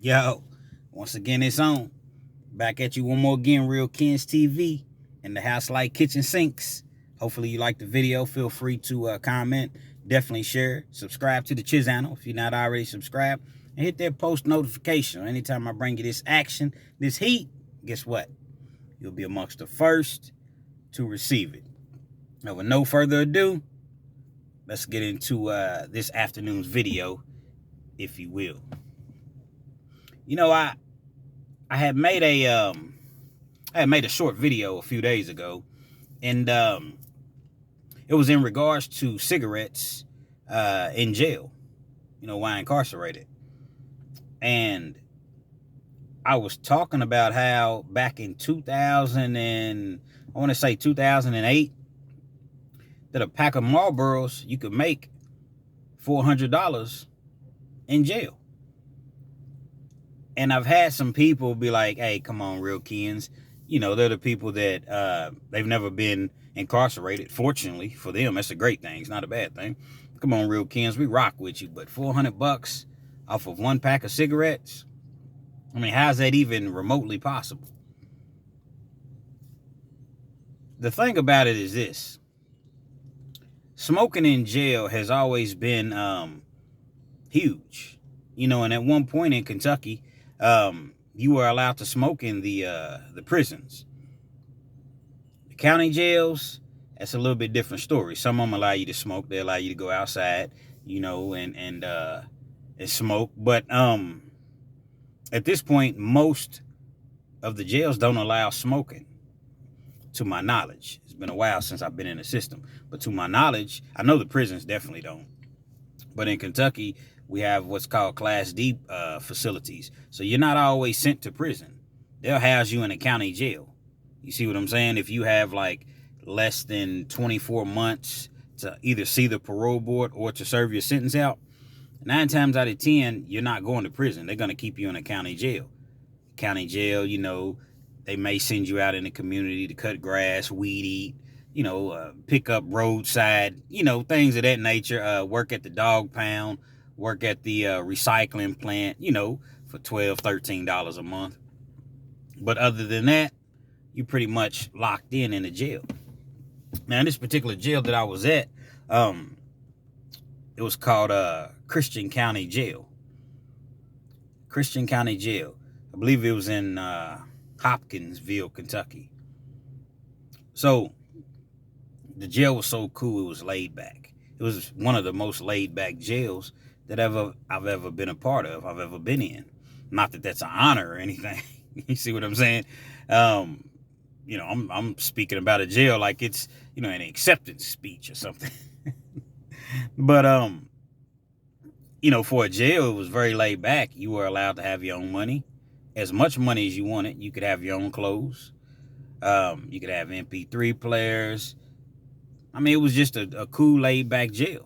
Yo, once again, it's on. Back at you one more again, Real Kens TV and the House Light Kitchen Sinks. Hopefully you like the video. Feel free to comment, definitely share, subscribe to the channel if you're not already subscribed, and hit that post notification. Anytime I bring you this action, this heat, guess what? You'll be amongst the first to receive it. Now, with no further ado, let's get into this afternoon's video, if you will. You know, I had made a short video a few days ago, and it was in regards to cigarettes in jail. You know, while incarcerated, and I was talking about how back in 2000 and I want to say 2008, that a pack of Marlboros you could make $400 in jail. And I've had some people be like, hey, come on, Real Kens. You know, they're the people that they've never been incarcerated. Fortunately for them, that's a great thing. It's not a bad thing. Come on, Real Kens, we rock with you. But $400 off of one pack of cigarettes? I mean, how's that even remotely possible? The thing about it is this. Smoking in jail has always been huge. You know, and at one point in Kentucky, you were allowed to smoke in the prisons. The county jails, that's a little bit different story. Some of them allow you to smoke. They allow you to go outside, you know, and smoke. But at this point, most of the jails don't allow smoking, to my knowledge. It's been a while since I've been in the system. But to my knowledge, I know the prisons definitely don't. But in Kentucky, we have what's called Class D facilities. So you're not always sent to prison. They'll house you in a county jail. You see what I'm saying? If you have like less than 24 months to either see the parole board or to serve your sentence out, 9 times out of 10, you're not going to prison. They're going to keep you in a county jail. County jail, you know, they may send you out in the community to cut grass, weed eat, you know, pick up roadside, you know, things of that nature, work at the dog pound, work at the recycling plant, you know, for $12, $13 a month. But other than that, you're pretty much locked in the jail. Now, in this particular jail that I was at, it was called Christian County Jail. Christian County Jail. I believe it was in Hopkinsville, Kentucky. So the jail was so cool, it was laid back. It was one of the most laid back jails that I've ever been a part of, I've ever been in. Not that that's an honor or anything. You see what I'm saying? You know, I'm speaking about a jail like it's, you know, an acceptance speech or something. But you know, for a jail, it was very laid back. You were allowed to have your own money, as much money as you wanted. You could have your own clothes. You could have MP3 players. I mean, it was just a cool, laid-back jail.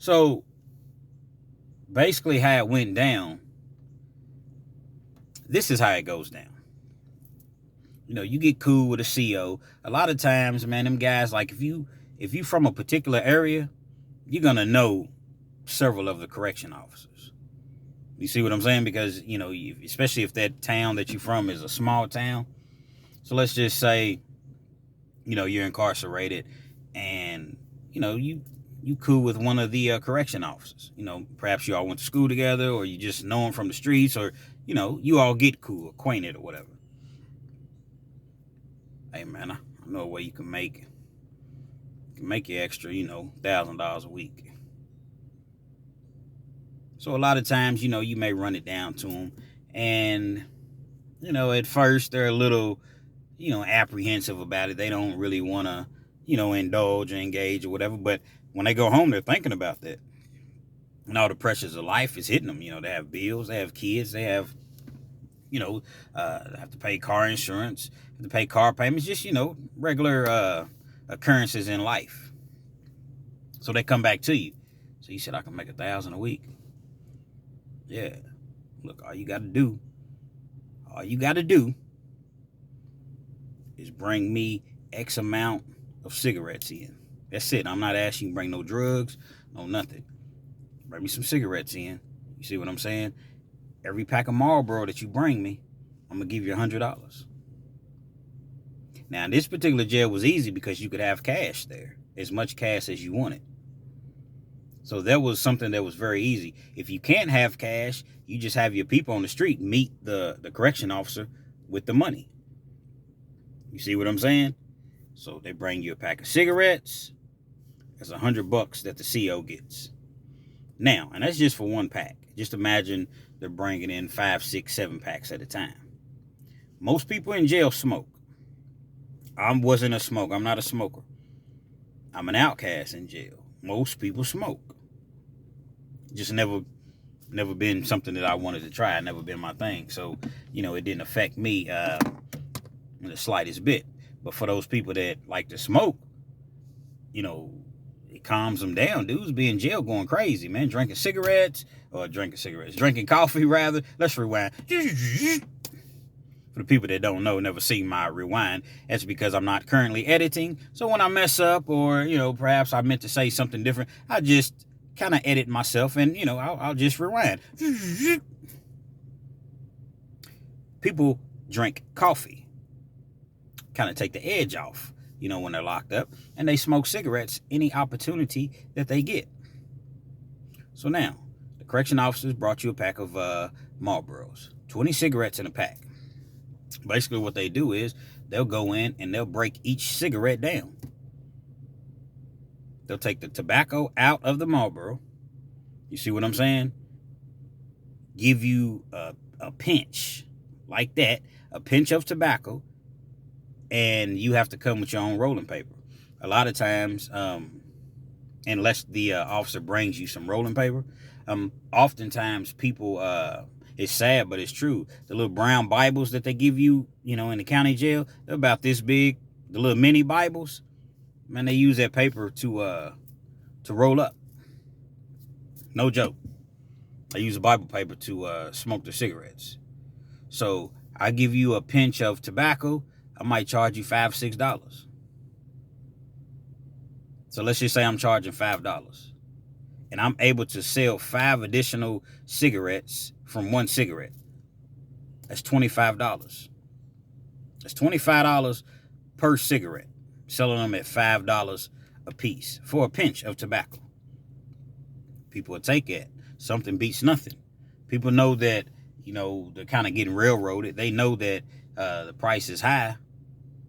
So, basically how it went down, this is how it goes down. You know, you get cool with a CO. A lot of times, man, them guys, like, if you from a particular area, you're going to know several of the correction officers. You see what I'm saying? Because, you know, especially if that town that you're from is a small town. So let's just say, you know, you're incarcerated and, you know, you cool with one of the correction officers. You know, perhaps you all went to school together, or you just know him from the streets, or, you know, you all get cool, acquainted or whatever. Hey, man, I know a way you can make your extra, you know, $1,000 a week. So a lot of times, you know, you may run it down to them, and, you know, at first they're a little, you know, apprehensive about it. They don't really want to, you know, indulge or engage or whatever. But when they go home, they're thinking about that. And all the pressures of life is hitting them. You know, they have bills, they have kids, they have, you know, have to pay car insurance, have to pay car payments, just, you know, regular occurrences in life. So they come back to you. So you said, I can make $1,000 a week. Yeah. Look, all you got to do is bring me X amount of cigarettes in. That's it. I'm not asking you to bring no drugs, no nothing. Bring me some cigarettes in. You see what I'm saying? every pack of Marlboro that you bring me, I'm going to give you $100. Now, this particular jail was easy because you could have cash there, as much cash as you wanted. So that was something that was very easy. If you can't have cash, you just have your people on the street meet the correction officer with the money. You see what I'm saying? So they bring you a pack of cigarettes. That's $100 that the CO gets. Now, and that's just for one pack. Just imagine they're bringing in 5, 6, 7 packs at a time. Most people in jail smoke. I wasn't a smoker. I'm not a smoker. I'm an outcast in jail. Most people smoke. Just never been something that I wanted to try. Never been my thing. So, it didn't affect me in the slightest bit. But for those people that like to smoke, it calms them down. Dudes be in jail going crazy, man. Drinking coffee, rather. Let's rewind. For the people that don't know, never seen my rewind, that's because I'm not currently editing. So when I mess up or, perhaps I meant to say something different, I just kind of edit myself and, I'll just rewind. People drink coffee, kind of take the edge off, when they're locked up, and they smoke cigarettes any opportunity that they get. So now, the correction officers brought you a pack of Marlboros, 20 cigarettes in a pack. Basically what they do is they'll go in and they'll break each cigarette down. They'll take the tobacco out of the Marlboro. You see what I'm saying? Give you a pinch like that, a pinch of tobacco, and you have to come with your own rolling paper. A lot of times, unless the officer brings you some rolling paper, oftentimes people, it's sad, but it's true. The little brown Bibles that they give you, in the county jail, they're about this big. The little mini Bibles, man, they use that paper to roll up. No joke. They use a Bible paper to smoke their cigarettes. So I give you a pinch of tobacco, I might charge you $5, $6. So let's just say I'm charging $5. And I'm able to sell 5 additional cigarettes from one cigarette. That's $25. That's $25 per cigarette. Selling them at $5 a piece for a pinch of tobacco. People will take it. Something beats nothing. People know that, they're kind of getting railroaded. They know that the price is high,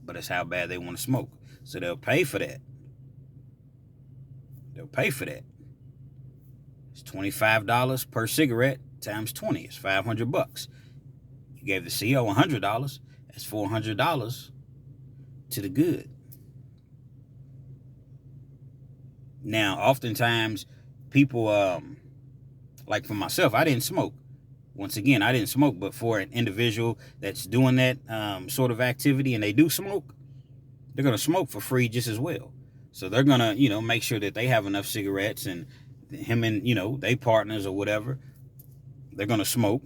but it's how bad they want to smoke. So they'll pay for that. It's $25 per cigarette times 20. It's $500. You gave the CO $100. That's $400 to the good. Now, oftentimes, people, like for myself, I didn't smoke. Once again, I didn't smoke, but for an individual that's doing that sort of activity and they do smoke, they're going to smoke for free just as well. So they're going to, make sure that they have enough cigarettes, and him and, they partners or whatever, they're going to smoke.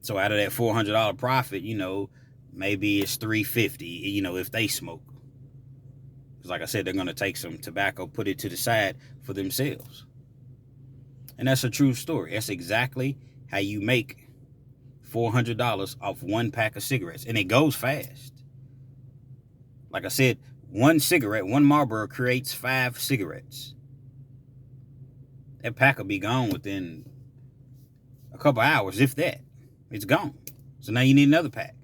So out of that $400 profit, maybe it's $350, if they smoke. Because like I said, they're going to take some tobacco, put it to the side for themselves. And that's a true story. That's exactly how you make $400 off one pack of cigarettes. And it goes fast. Like I said, one cigarette, one Marlboro creates 5 cigarettes. That pack will be gone within a couple hours, if that. It's gone. So now you need another pack.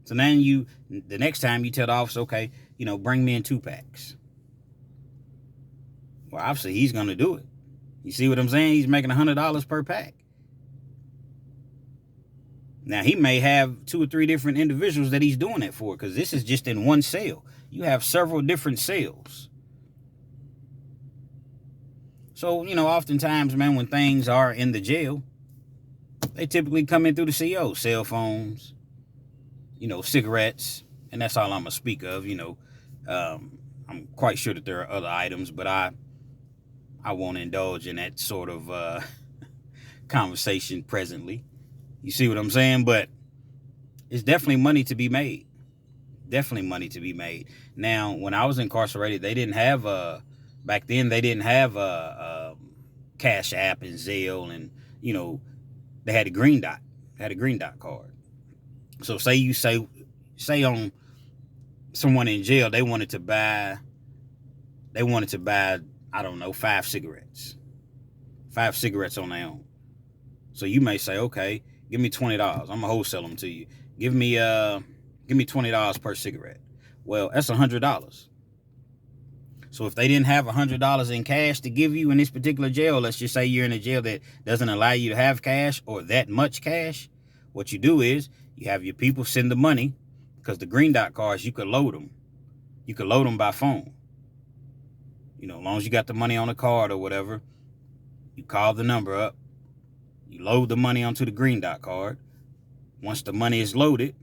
So now the next time you tell the officer, okay, bring me in 2 packs. Well, obviously he's going to do it. You see what I'm saying? He's making $100 per pack. Now, he may have 2 or 3 different individuals that he's doing it for, because this is just in one cell. You have several different cells. So, oftentimes, man, when things are in the jail, they typically come in through the CO. Cell phones, cigarettes, and that's all I'm going to speak of. I'm quite sure that there are other items, but I won't indulge in that sort of conversation presently. You see what I'm saying? But it's definitely money to be made. Definitely money to be made. Now, when I was incarcerated, they didn't have back then they didn't have Cash App and Zelle and you know, they had a green dot, card. So say on someone in jail, they wanted to buy, I don't know, 5 cigarettes, 5 cigarettes on their own. So you may say, okay, give me $20. I'm gonna wholesale them to you. Give me $20 per cigarette. Well, that's $100. So if they didn't have $100 in cash to give you in this particular jail, let's just say you're in a jail that doesn't allow you to have cash or that much cash, what you do is you have your people send the money, because the green dot cards, you could load them. You could load them by phone. As long as you got the money on the card or whatever, you call the number up, you load the money onto the green dot card. Once the money is loaded,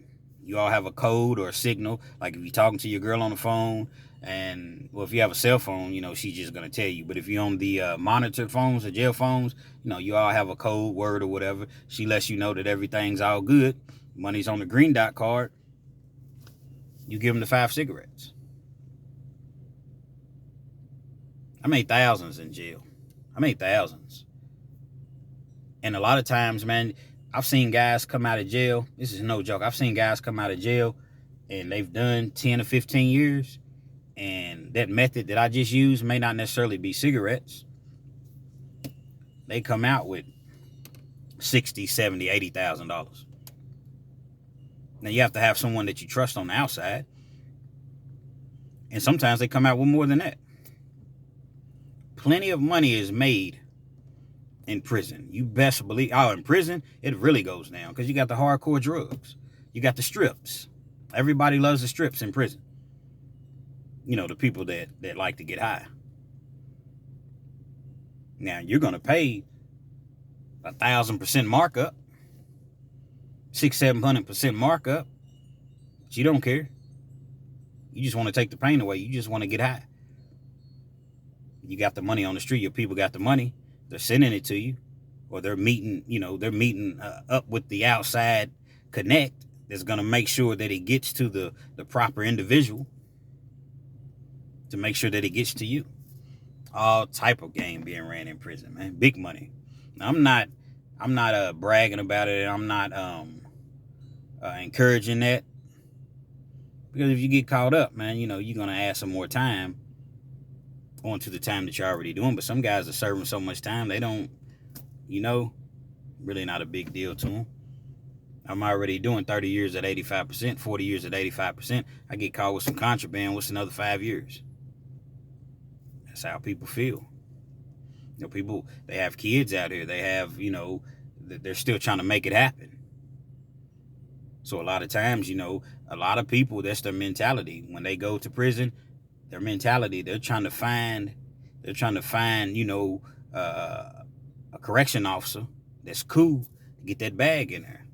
you all have a code or a signal. Like if you're talking to your girl on the phone, and well, if you have a cell phone, she's just gonna tell you. But if you're on the monitored phones, the jail phones, you all have a code word or whatever. She lets you know that everything's all good. Money's on the green dot card. You give them the 5 cigarettes. I made thousands in jail. And a lot of times, man, I've seen guys come out of jail. This is no joke. I've seen guys come out of jail and they've done 10 or 15 years. And that method that I just used may not necessarily be cigarettes. They come out with $60,000, $70,000, $80,000. Now you have to have someone that you trust on the outside. And sometimes they come out with more than that. Plenty of money is made in prison. You best believe. In prison, it really goes down because you got the hardcore drugs. You got the strips. Everybody loves the strips in prison. The people that like to get high. Now, you're going to pay 1,000% markup, 600-700% markup, but you don't care. You just want to take the pain away. You just want to get high. You got the money on the street. Your people got the money. They're sending it to you, or they're meeting up with the outside connect that's going to make sure that it gets to the proper individual, to make sure that it gets to you. All type of game being ran in prison, man. Big money. Now, I'm not bragging about it. I'm not encouraging that, because if you get caught up, man, you're going to add some more time onto the time that you're already doing. But some guys are serving so much time, they don't, really not a big deal to them. I'm already doing 30 years at 85%, 40 years at 85%. I get caught with some contraband, what's another 5 years? That's how people feel. People, they have kids out here. They have, they're still trying to make it happen. So a lot of times, a lot of people, that's their mentality. When they go to prison, their mentality, they're trying to find, a correction officer that's cool to get that bag in there.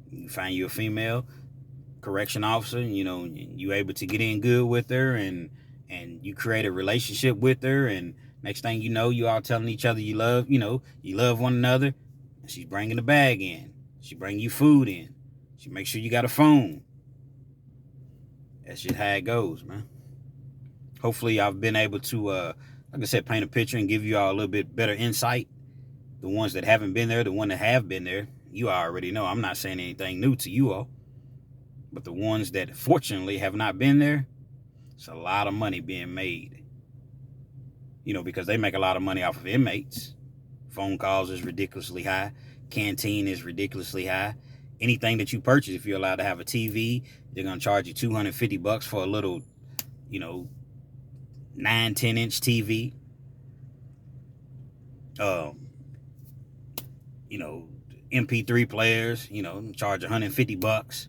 You find you a female correction officer, you able to get in good with her, and you create a relationship with her, and next thing you know, you all telling each other you love one another. And she's bringing the bag in. She bring you food in. She makes sure you got a phone. That's just how it goes, man. Hopefully I've been able to, like I said, paint a picture and give you all a little bit better insight. The ones that haven't been there, the ones that have been there, you already know. I'm not saying anything new to you all. But the ones that fortunately have not been there, it's a lot of money being made. Because they make a lot of money off of inmates. Phone calls is ridiculously high. Canteen is ridiculously high. Anything that you purchase, if you're allowed to have a TV, they're going to charge you $250 for a little, 9-10-inch TV. MP3 players, charge $150.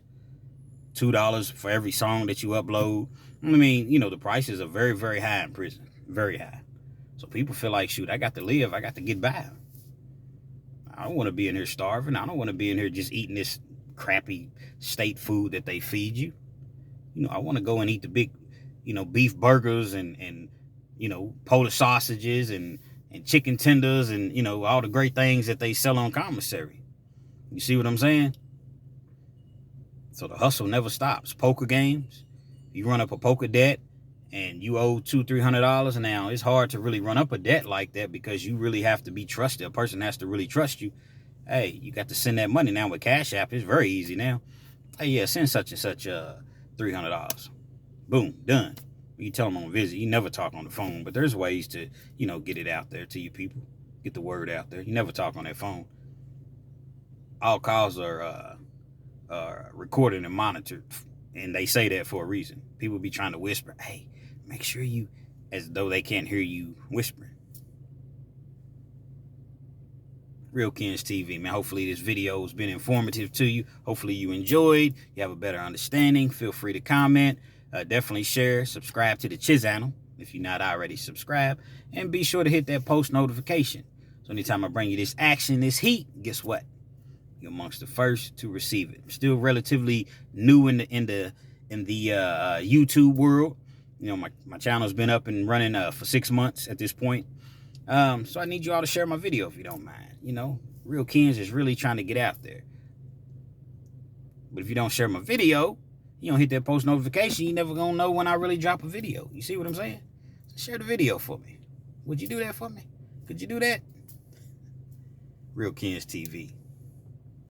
$2 for every song that you upload. The prices are very, very high in prison. Very high. So people feel like, shoot, I got to live. I got to get by. I don't want to be in here starving. I don't want to be in here just eating this crappy state food that they feed you. I want to go and eat the big, beef burgers and Polish sausages and chicken tenders and, all the great things that they sell on commissary. You see what I'm saying? So the hustle never stops. Poker games. You run up a poker debt and you owe $200-300, and now it's hard to really run up a debt like that because you really have to be trusted. A person has to really trust you. Hey, you got to send that money. Now with Cash App, it's very easy now. Hey, yeah, send such and such $300. Boom, done. You tell them on visit. You never talk on the phone, but there's ways to, get it out there to you people. Get the word out there. You never talk on that phone. All calls are recorded and monitored, and they say that for a reason. People be trying to whisper, hey, make sure you, as though they can't hear you whispering. Real Kens TV, man. Hopefully this video has been informative to you. Hopefully you enjoyed. You have a better understanding. Feel free to comment. Definitely share. Subscribe to the channel if you're not already subscribed. And be sure to hit that post notification. So anytime I bring you this action, this heat, guess what? You're amongst the first to receive it. I'm still relatively new in the YouTube world. My channel's been up and running for 6 months at this point. So I need you all to share my video if you don't mind. Real Kens is really trying to get out there. But if you don't share my video, you don't hit that post notification, you never gonna know when I really drop a video. You see what I'm saying? So share the video for me. Would you do that for me? Could you do that? Real Kens TV.